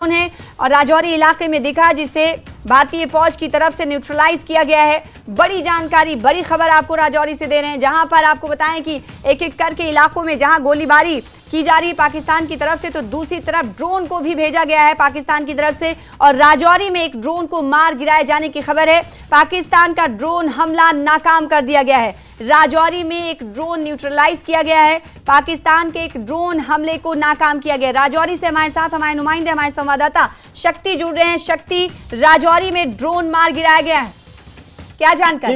उन्हें और राजौरी इलाके में दिखा, जिसे भारतीय फौज की तरफ से न्यूट्रलाइज किया गया है। बड़ी जानकारी, बड़ी खबर आपको राजौरी से दे रहे हैं, जहां पर आपको बताएं कि एक एक करके इलाकों में जहां गोलीबारी की जा रही है पाकिस्तान की तरफ से, तो दूसरी तरफ ड्रोन को भी भेजा गया है पाकिस्तान की तरफ से। और राजौरी में एक ड्रोन को मार गिराए जाने की खबर है। पाकिस्तान का ड्रोन हमला नाकाम कर दिया गया है। राजौरी में एक ड्रोन न्यूट्रलाइज किया गया है। पाकिस्तान के एक ड्रोन हमले को नाकाम किया गया। राजौरी से हमारे साथ हमारे नुमाइंदे, हमारे संवाददाता शक्ति जुड़ रहे हैं। शक्ति, राजौरी में ड्रोन मार गिराया गया है, क्या जानकारी?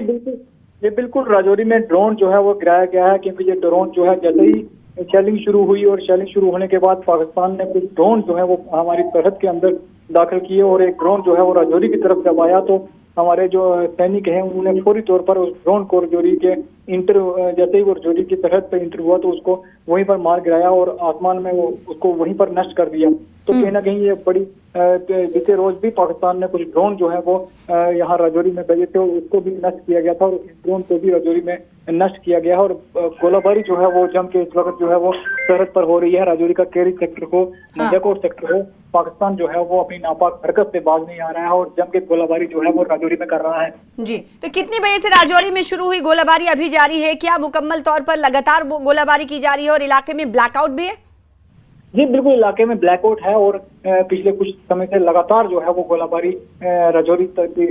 ये बिल्कुल राजौरी में ड्रोन जो है वो गिराया गया है, क्योंकि ये ड्रोन जो है जैसे ही शेलिंग शुरू हुई और शेलिंग शुरू होने के बाद पाकिस्तान ने कुछ ड्रोन जो है वो हमारी सरहद के अंदर दाखिल किए। और एक ड्रोन जो है वो राजौरी की तरफ जब आया तो हमारे जो सैनिक हैं उन्होंने फौरी तौर पर उस ड्रोन को राजौरी के जैसे ही वो राजौरी की सरहद पर इंटर हुआ तो उसको वहीं पर मार गिराया और आसमान में वो उसको वहीं पर नष्ट कर दिया। तो कहीं ना कहीं ये बड़ी बीते रोज भी पाकिस्तान ने कुछ ड्रोन जो है वो यहाँ राजौरी में भेजे थे, उसको भी नष्ट किया गया था और इस ड्रोन को भी राजौरी में नष्ट किया गया है। और गोलाबारी जो है वो जम के इस वक्त जो है वो सरहद पर हो रही है। राजौरी का केरी सेक्टर हो, मंजाकोट सेक्टर हो, पाकिस्तान जो है वो अपनी नापाक हरकत से बाज नहीं आ रहा है और जम के गोलाबारी जो है वो राजौरी में कर रहा है। जी, तो कितनी बजे से राजौरी में शुरू हुई गोलाबारी अभी जारी है? क्या मुकम्मल तौर पर लगातार गोलाबारी की जा रही है और इलाके में ब्लैकआउट भी है? जी बिल्कुल, इलाके में ब्लैकआउट है और पिछले कुछ समय से लगातार जो है वो गोलाबारी राजौरी तक के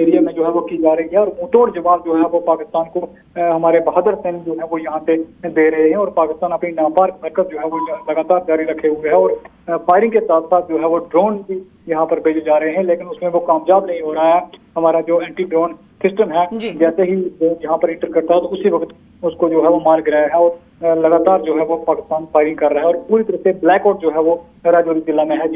एरिया में जो है वो की जा रही है। और मुंहतोड़ जवाब जो है वो पाकिस्तान को हमारे बहादुर सैनिक जो है वो यहाँ से दे रहे हैं। और पाकिस्तान अपनी नापाक हरकत जो है वो लगातार जारी रखे हुए है और फायरिंग के साथ साथ जो है वो ड्रोन भी यहाँ पर भेजे जा रहे हैं, लेकिन उसमें वो कामयाब नहीं हो रहा है। हमारा जो एंटी ड्रोन सिस्टम है जैसे ही यहाँ पर इंटर करता है तो उसी वक्त उसको जो है वो मार गिराया है और लगातार जो है वो पाकिस्तान फायरिंग कर रहा है और पूरी तरह से ब्लैकआउट जो है वो राजौरी जिला में है।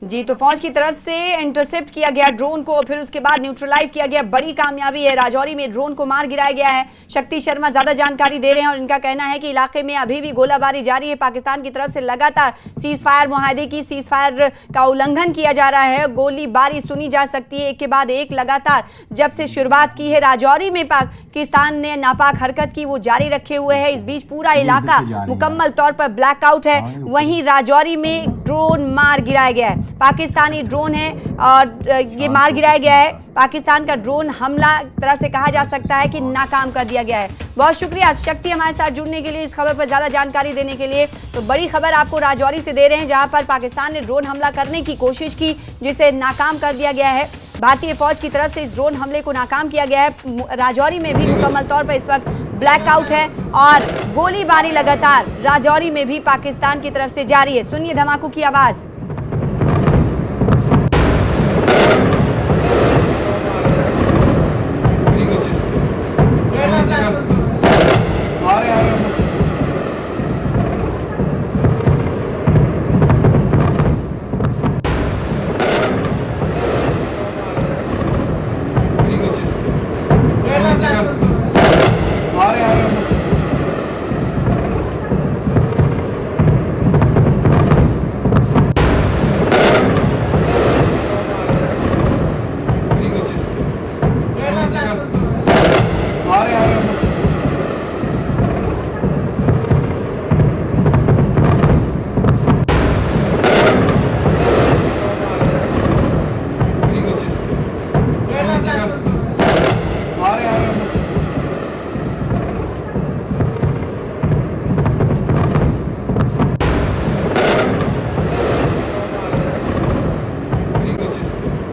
जी, तो फौज की तरफ से इंटरसेप्ट किया गया ड्रोन को, फिर उसके बाद न्यूट्रलाइज किया गया। बड़ी कामयाबी है, राजौरी में ड्रोन को मार गिराया गया है। शक्ति शर्मा ज्यादा जानकारी दे रहे हैं और इनका कहना है कि इलाके में अभी भी गोलाबारी जारी है। पाकिस्तान की तरफ से लगातार सीज फायर मुआहदे की सीज फायर का उल्लंघन किया जा रहा है। गोलीबारी सुनी जा सकती है एक के बाद एक लगातार। जब से शुरुआत की है राजौरी में पाकिस्तान ने नापाक हरकत की वो जारी रखे हुए है। इस बीच पूरा इलाका मुकम्मल तौर पर ब्लैकआउट है। वहीं राजौरी में ड्रोन मार गिराया गया है, पाकिस्तानी ड्रोन है और ये मार गिराया गया है। पाकिस्तान का ड्रोन हमला तरह से कहा जा सकता है कि नाकाम कर दिया गया है। बहुत शुक्रिया शक्ति हमारे साथ जुड़ने के लिए, इस खबर पर ज्यादा जानकारी देने के लिए। तो बड़ी खबर आपको राजौरी से दे रहे हैं, जहां पर पाकिस्तान ने ड्रोन हमला करने की कोशिश की, जिसे नाकाम कर दिया गया है। भारतीय फौज की तरफ से इस ड्रोन हमले को नाकाम किया गया है। राजौरी में भी मुकम्मल तौर पर इस वक्त ब्लैकआउट है और गोलीबारी लगातार राजौरी में भी पाकिस्तान की तरफ से जारी है। सुनिए धमाकों की आवाज।